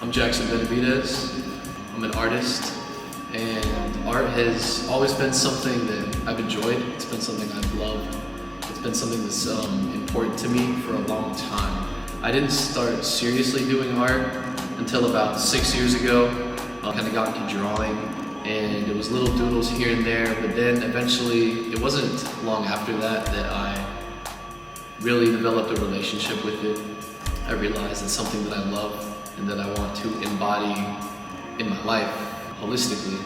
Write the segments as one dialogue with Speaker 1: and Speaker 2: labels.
Speaker 1: I'm Benavidez. I'm an artist, and art has always been something that I've enjoyed. It's been something I've loved. It's been something that's important to me for a long time. I didn't start seriously doing art until about 6 years ago. I kind of got into drawing, and it was little doodles here and there, but then eventually, it wasn't long after that that I really developed a relationship with it. I realized it's something that I love and that I want to embody in my life holistically.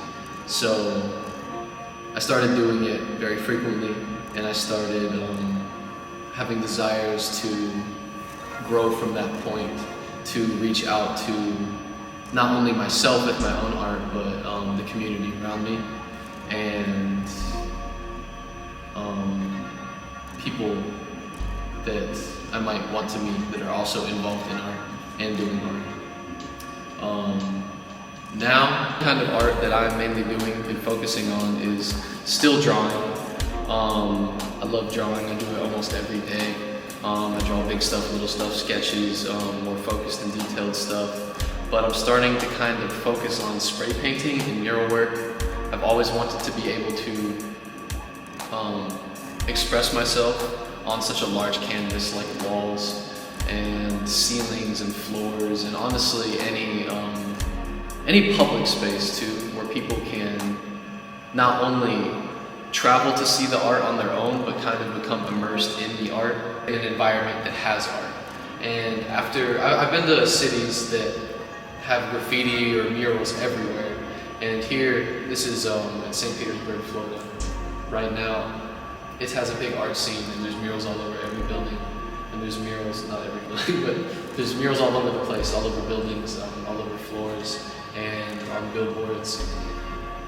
Speaker 1: So I started doing it very frequently, and I started having desires to grow from that point, to reach out to not only myself with my own art, but the community around me, and people that I might want to meet that are also involved in art and doing art. Now, the kind of art that I'm mainly doing and focusing on is still drawing. I love drawing. I do it almost every day. I draw big stuff, little stuff, sketches, more focused and detailed stuff. But I'm starting to kind of focus on spray painting and mural work. I've always wanted to be able to express myself on such a large canvas like walls and ceilings and floors, and honestly any public space too, where people can not only travel to see the art on their own, but kind of become immersed in the art in an environment that has art. And I've been to cities that have graffiti or murals everywhere, and here, this is in St. Petersburg, Florida. Right now, it has a big art scene, and there's murals all over every building. And there's murals, not every building, but there's murals all over the place, all over buildings, all over floors, and on billboards.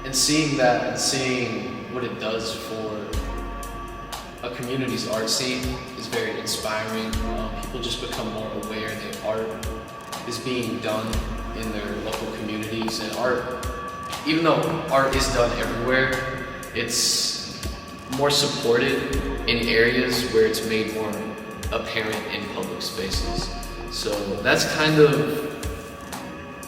Speaker 1: And seeing that and seeing what it does for a community's art scene is very inspiring. People just become more aware that art is being done in their local communities, and art, even though art is done everywhere, it's more supported in areas where it's made more apparent in public spaces. So that's kind of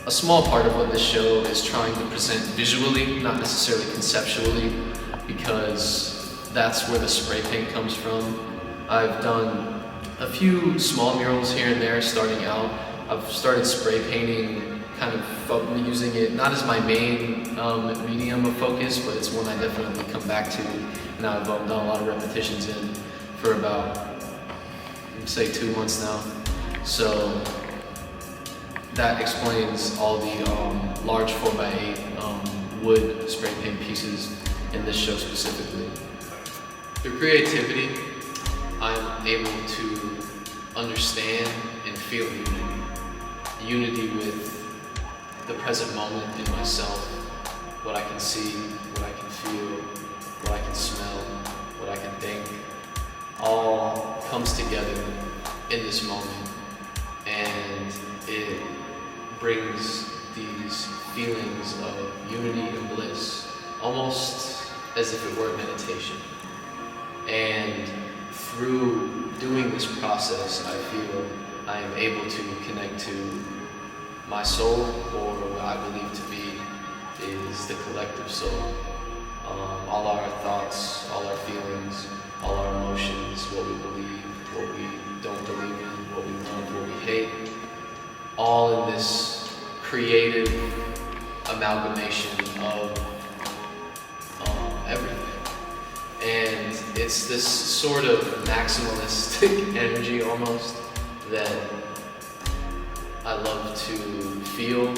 Speaker 1: a small part of what this show is trying to present visually, not necessarily conceptually, because that's where the spray paint comes from. I've done a few small murals here and there starting out. I've started spray painting, kind of using it not as my main medium of focus, but it's one I definitely come back to, and I've done a lot of repetitions in for about, say, 2 months now. So that explains all the large 4x8 wood spray paint pieces in this show specifically. Through creativity, I'm able to understand and feel unity. Unity with the present moment in myself, what I can see, what I can feel, what I can smell, what I can think, all comes together in this moment, and it brings these feelings of unity and bliss, almost as if it were a meditation. And through doing this process, I feel I am able to connect to my soul, or what I believe to be is the collective soul. All our thoughts, all our feelings, all our emotions, what we believe, what we don't believe in, what we love, what we hate, all in this creative amalgamation of everything. And it's this sort of maximalistic energy almost that I love to feel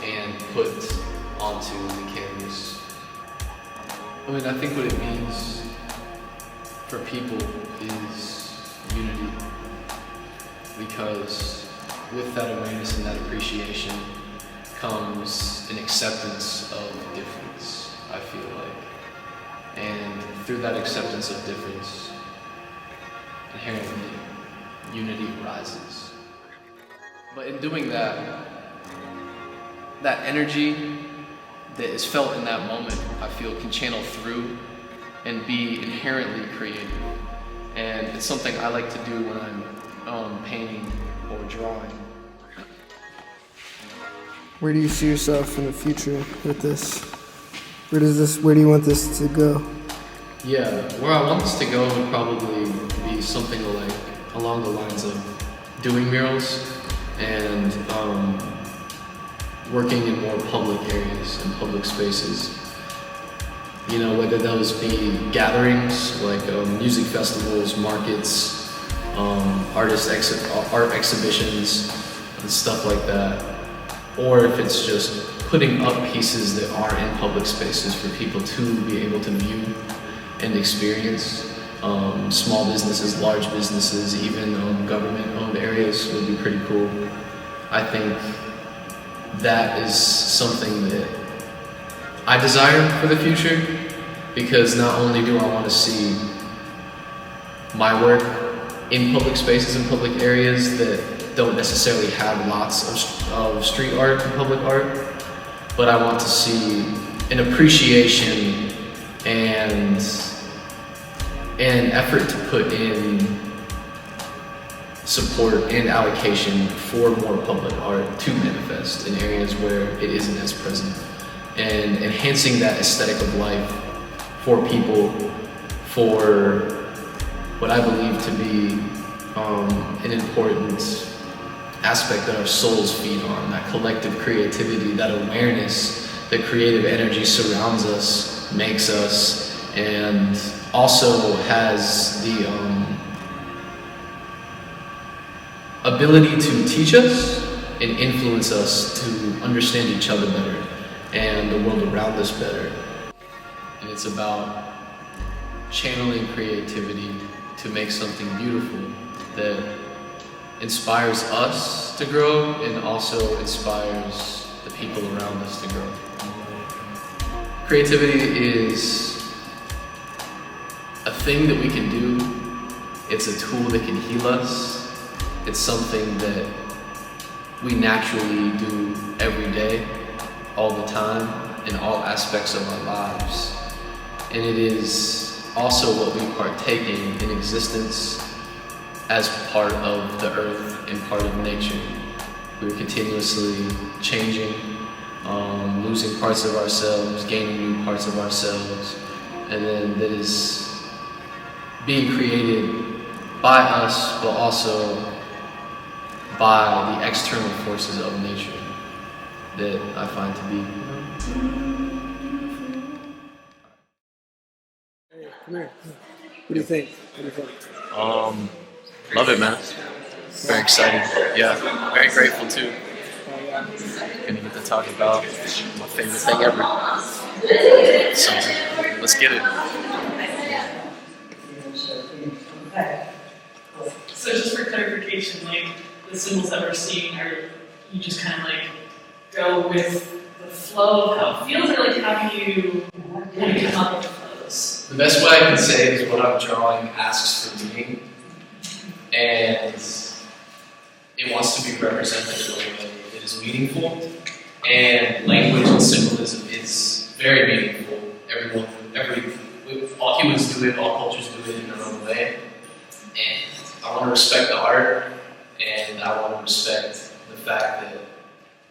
Speaker 1: and put onto the canvas. I mean, I think what it means for people is unity, because with that awareness and that appreciation comes an acceptance of difference, I feel like. And through that acceptance of difference, inherently, unity arises. But in doing that, that energy that is felt in that moment, I feel, can channel through and be inherently creative. And it's something I like to do when I'm painting or drawing.
Speaker 2: Where do you see yourself in the future with this? Where do you want this to go?
Speaker 1: Yeah, where I want this to go would probably be something like along the lines of doing murals and working in more public areas and public spaces. You know, whether those be gatherings like music festivals, markets, art exhibitions, and stuff like that, or if it's just putting up pieces that are in public spaces for people to be able to view and experience. Small businesses, large businesses, even government-owned areas would be pretty cool. I think that is something that I desire for the future, because not only do I want to see my work in public spaces and public areas that don't necessarily have lots of street art and public art, but I want to see an appreciation and an effort to put in support and allocation for more public art to manifest in areas where it isn't as present, and enhancing that aesthetic of life for people, for what I believe to be an important aspect that our souls feed on, that collective creativity, that awareness, that creative energy surrounds us, makes us, and also has the ability to teach us and influence us to understand each other better and the world around us better. And it's about channeling creativity to make something beautiful that inspires us to grow and also inspires the people around us to grow. Creativity is a thing that we can do. It's a tool that can heal us. It's something that we naturally do every day, all the time, in all aspects of our lives. And it is also what we partake in existence as part of the earth and part of nature. We're continuously changing, losing parts of ourselves, gaining new parts of ourselves, and then that is being created by us, but also by the external forces of nature that I find to be.
Speaker 2: Hey, come here. What do you think?
Speaker 1: Love it, man. Very exciting. Yeah, very grateful too. Gonna get to talk about my favorite thing ever. So let's get it.
Speaker 3: So just for clarification, like the symbols that we're seeing, are you just kind of like go with the flow of how it feels, or like how do you kind of come up with those?
Speaker 1: The best way I can say is what I'm drawing asks for meaning, and it wants to be represented in a way that is meaningful. And language and symbolism is very meaningful. All humans do it, all cultures do it in their own way. And I want to respect the art, and I want to respect the fact that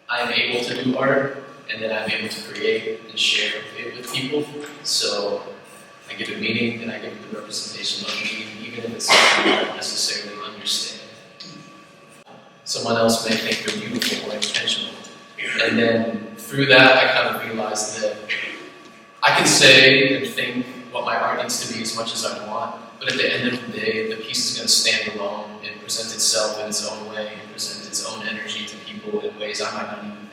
Speaker 1: I am able to do art, and that I'm able to create and share it with people. So I give it meaning, and I give it the representation of meaning, even if it's something I don't necessarily understand. Someone else may think they're beautiful or intentional. And then through that, I kind of realized that I can say and think what my art needs to be as much as I want, but at the end of the day, the piece is going to stand alone and present itself in its own way, and present its own energy to people in ways I might not even